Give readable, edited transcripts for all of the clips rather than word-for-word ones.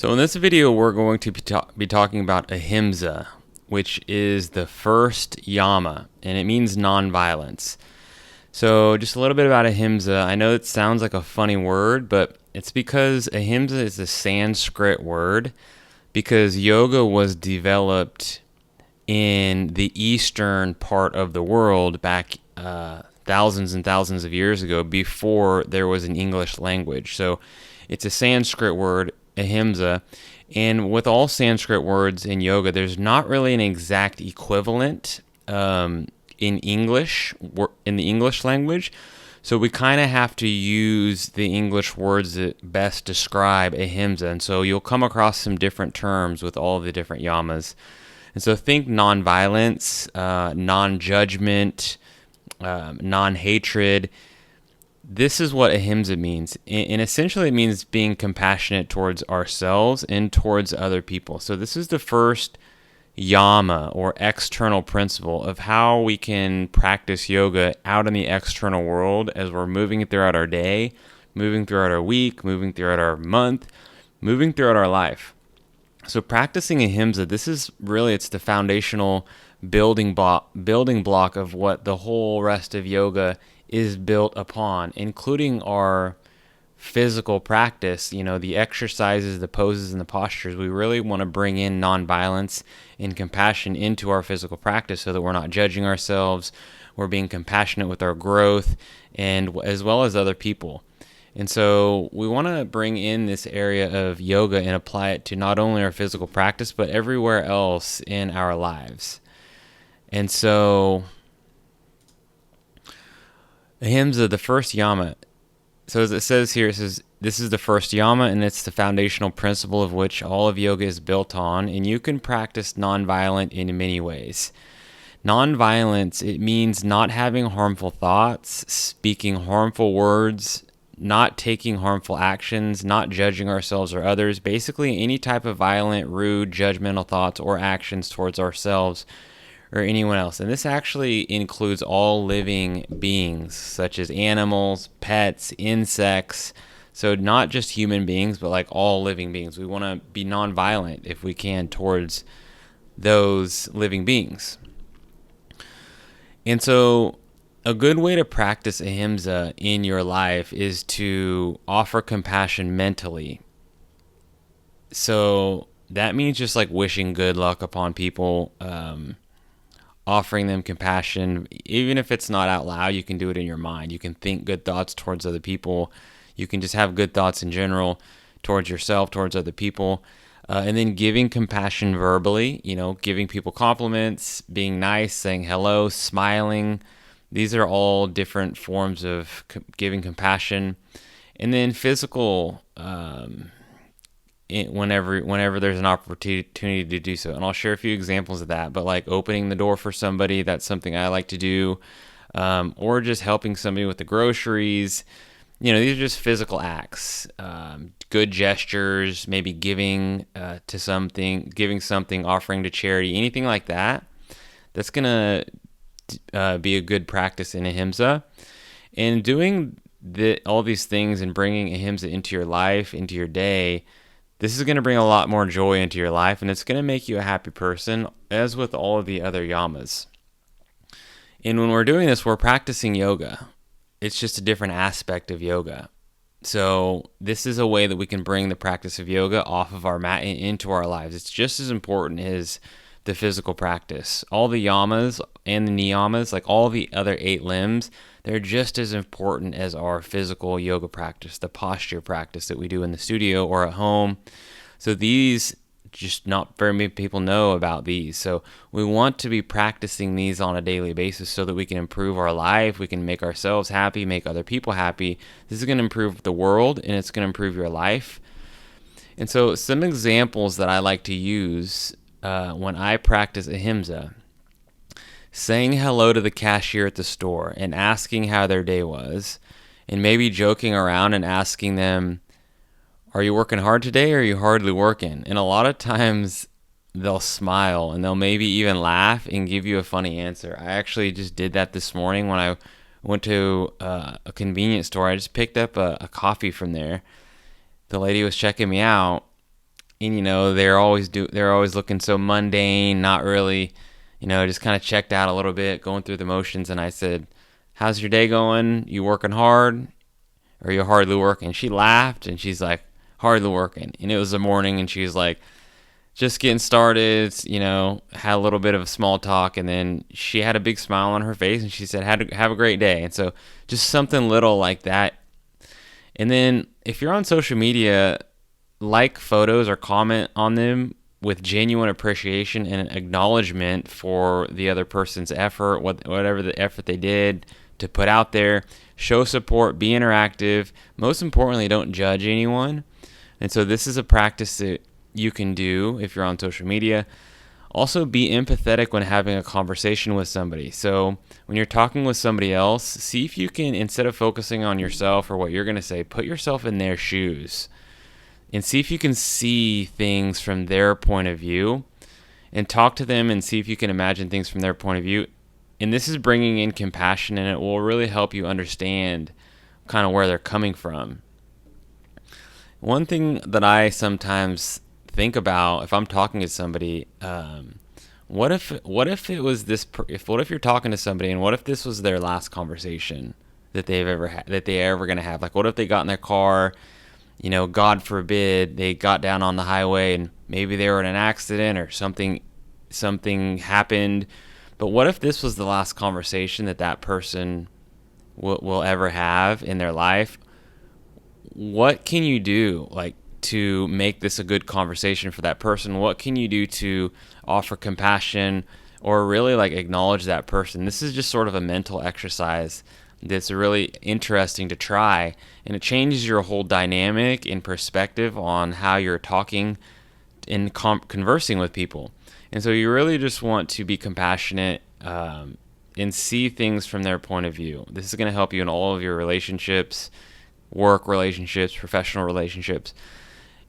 So in this video, we're going to be talking about Ahimsa, which is the first Yama, and it means nonviolence. So just a little bit about Ahimsa. I know it sounds like a funny word, but it's because Ahimsa is a Sanskrit word because yoga was developed in the eastern part of the world back thousands and thousands of years ago before there was an English language. So it's a Sanskrit word, Ahimsa, and with all Sanskrit words in yoga, there's not really an exact equivalent in English, in the English language. So we kind of have to use the English words that best describe Ahimsa. And so you'll come across some different terms with all the different yamas. And so think nonviolence, non-judgment, non-hatred. This is what Ahimsa means. And essentially it means being compassionate towards ourselves and towards other people. So this is the first Yama or external principle of how we can practice yoga out in the external world as we're moving throughout our day, moving throughout our week, moving throughout our month, moving throughout our life. So practicing Ahimsa, this is really, it's the foundational building block of what the whole rest of yoga is built upon, including our physical practice, the exercises, the poses, and the postures. We really want to bring in nonviolence and compassion into our physical practice so that we're not judging ourselves, we're being compassionate with our growth, and as well as other people. And so we want to bring in this area of yoga and apply it to not only our physical practice, but everywhere else in our lives. And so Ahimsa, the first Yama. So as it says here, it says, this is the first Yama, and it's the foundational principle of which all of yoga is built on, and you can practice nonviolent in many ways. Nonviolence, it means not having harmful thoughts, speaking harmful words, not taking harmful actions, not judging ourselves or others, basically any type of violent, rude, judgmental thoughts or actions towards ourselves or anyone else. And this actually includes all living beings, such as animals, pets, insects. So not just human beings, but like all living beings. We want to be nonviolent if we can towards those living beings. And so a good way to practice Ahimsa in your life is to offer compassion mentally. So that means just like wishing good luck upon people, offering them compassion. Even if it's not out loud, you can do it in your mind. You can think good thoughts towards other people. You can just have good thoughts in general towards yourself, towards other people. And then giving compassion verbally, giving people compliments, being nice, saying hello, smiling. These are all different forms of giving compassion. And then physical, whenever there's an opportunity to do so. And I'll share a few examples of that, but like opening the door for somebody, that's something I like to do. Or just helping somebody with the groceries. These are just physical acts. Good gestures, maybe giving giving something, offering to charity, anything like that. That's going to be a good practice in Ahimsa. And doing all these things and bringing Ahimsa into your life, into your day, this is going to bring a lot more joy into your life, and it's going to make you a happy person, as with all of the other yamas. And when we're doing this, we're practicing yoga. It's just a different aspect of yoga. So this is a way that we can bring the practice of yoga off of our mat and into our lives. It's just as important as the physical practice. All the yamas and the niyamas, like all the other 8 limbs, they're just as important as our physical yoga practice, the posture practice that we do in the studio or at home. So these, just not very many people know about these. So we want to be practicing these on a daily basis so that we can improve our life, we can make ourselves happy, make other people happy. This is going to improve the world, and it's going to improve your life. And so some examples that I like to use when I practice Ahimsa: saying hello to the cashier at the store and asking how their day was, and maybe joking around and asking them, are you working hard today or are you hardly working? And a lot of times they'll smile and they'll maybe even laugh and give you a funny answer. I actually just did that this morning when I went to a convenience store. I just picked up a coffee from there. The lady was checking me out and they're always looking so mundane, not really, just kind of checked out a little bit, going through the motions. And I said, "How's your day going? You working hard, or you hardly working?" She laughed and she's like, "Hardly working." And it was the morning, and she was like, just getting started, had a little bit of a small talk, and then she had a big smile on her face, and she said, "Have a great day." And so just something little like that. And then if you're on social media, like photos or comment on them with genuine appreciation and acknowledgement for the other person's effort, whatever the effort they did to put out there. Show support, be interactive. Most importantly, don't judge anyone. And so this is a practice that you can do if you're on social media. Also, be empathetic when having a conversation with somebody. So when you're talking with somebody else, see if you can, instead of focusing on yourself or what you're going to say, put yourself in their shoes and see if you can see things from their point of view, and talk to them and see if you can imagine things from their point of view. And this is bringing in compassion, and it will really help you understand kind of where they're coming from. One thing that I sometimes think about if I'm talking to somebody, what if it was this? What if you're talking to somebody, and what if this was their last conversation that they've ever had, that they ever gonna have? Like, what if they got in their car? God forbid, they got down on the highway and maybe they were in an accident or something happened. But what if this was the last conversation that person will ever have in their life? What can you do, like, to make this a good conversation for that person? What can you do to offer compassion or really like acknowledge that person? This is just sort of a mental exercise that's really interesting to try, and it changes your whole dynamic and perspective on how you're talking and conversing with people. And so you really just want to be compassionate and see things from their point of view. This is going to help you in all of your relationships, work relationships, professional relationships.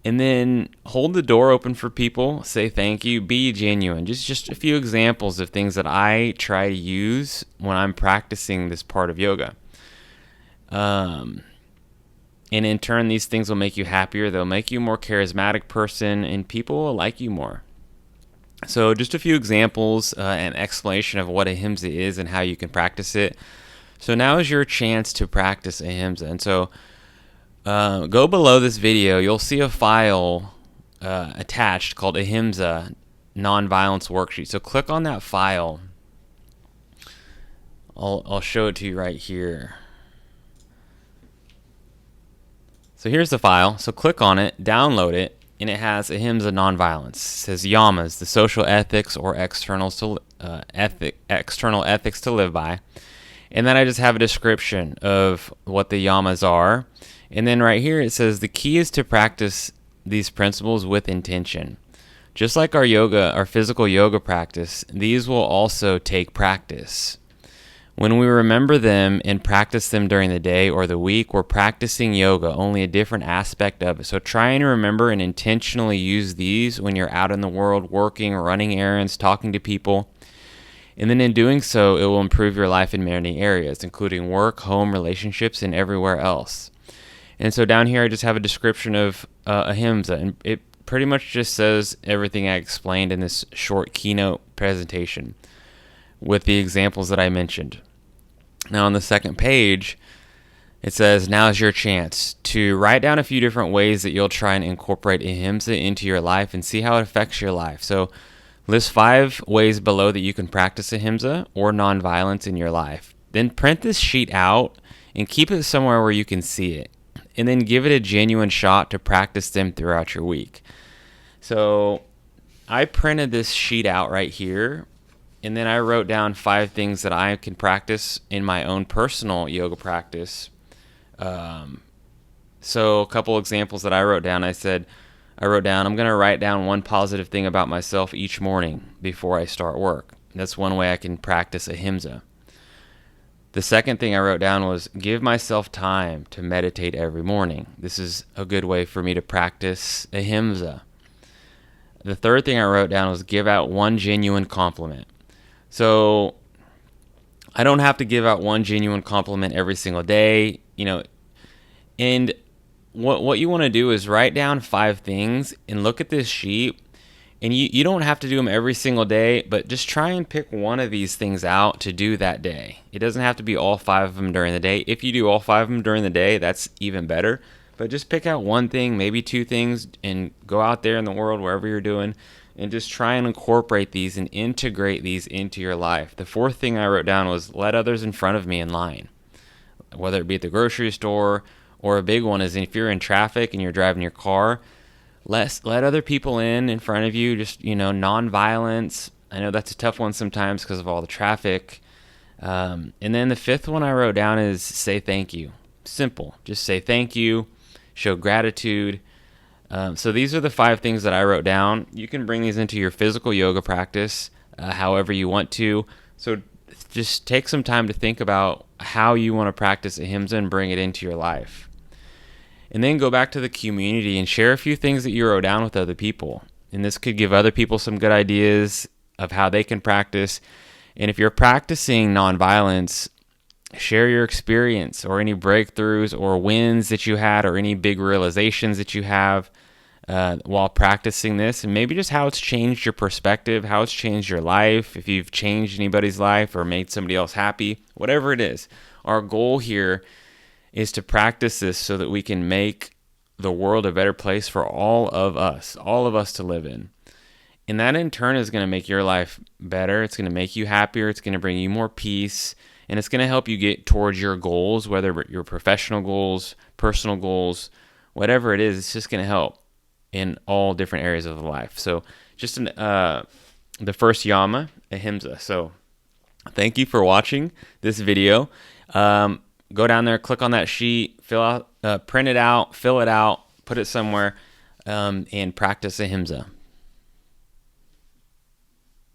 And then hold the door open for people. Say thank you. Be genuine. Just a few examples of things that I try to use when I'm practicing this part of yoga. And in turn, these things will make you happier. They'll make you a more charismatic person, and people will like you more. So just a few examples and explanation of what Ahimsa is and how you can practice it. So now is your chance to practice Ahimsa. And so go below this video. You'll see a file attached called Ahimsa Nonviolence Worksheet. So click on that file. I'll show it to you right here. So here's the file. So click on it, download it, and it has Ahimsa Nonviolence. It says Yamas, the social ethics or external ethics to live by. And then I just have a description of what the Yamas are. And then right here it says the key is to practice these principles with intention. Just like our physical yoga practice, these will also take practice. When we remember them and practice them during the day or the week, we're practicing yoga, only a different aspect of it. So try and remember and intentionally use these when you're out in the world, working, running errands, talking to people. And then in doing so, it will improve your life in many areas, including work, home, relationships, and everywhere else. And so down here, I just have a description of Ahimsa, and it pretty much just says everything I explained in this short keynote presentation with the examples that I mentioned. Now on the second page, it says, now's your chance to write down a few different ways that you'll try and incorporate Ahimsa into your life and see how it affects your life. So list 5 ways below that you can practice Ahimsa or nonviolence in your life. Then print this sheet out and keep it somewhere where you can see it. And then give it a genuine shot to practice them throughout your week. So I printed this sheet out right here, and then I wrote down 5 things that I can practice in my own personal yoga practice. So a couple examples that I wrote down. I'm going to write down one positive thing about myself each morning before I start work. That's one way I can practice Ahimsa. The second thing I wrote down was give myself time to meditate every morning. This is a good way for me to practice Ahimsa. The third thing I wrote down was give out one genuine compliment. So I don't have to give out one genuine compliment every single day, and what you want to do is write down 5 things and look at this sheet. And you don't have to do them every single day, but just try and pick one of these things out to do that day. It doesn't have to be all 5 of them during the day. If you do all 5 of them during the day, that's even better. But just pick out one thing, maybe 2 things, and go out there in the world, wherever you're doing, and just try and incorporate these and integrate these into your life. The 4th thing I wrote down was let others in front of me in line, whether it be at the grocery store, or a big one is if you're in traffic and you're driving your car, let other people in front of you. Just, non-violence. I know that's a tough one sometimes because of all the traffic. And then the 5th one I wrote down is say thank you. Simple. Just say thank you. Show gratitude. So these are the 5 things that I wrote down. You can bring these into your physical yoga practice however you want to. So just take some time to think about how you want to practice Ahimsa and bring it into your life. And then go back to the community and share a few things that you wrote down with other people. And this could give other people some good ideas of how they can practice. And if you're practicing nonviolence, share your experience or any breakthroughs or wins that you had or any big realizations that you have while practicing this, and maybe just how it's changed your perspective, how it's changed your life, if you've changed anybody's life or made somebody else happy, whatever it is. Our goal here is to practice this so that we can make the world a better place for all of us to live in. And that in turn is going to make your life better. It's going to make you happier. It's going to bring you more peace. And it's going to help you get towards your goals, whether your professional goals, personal goals, whatever it is. It's just going to help in all different areas of life. So just the first Yama, Ahimsa. So thank you for watching this video. Go down there, click on that sheet, print it out, fill it out, put it somewhere, and practice Ahimsa.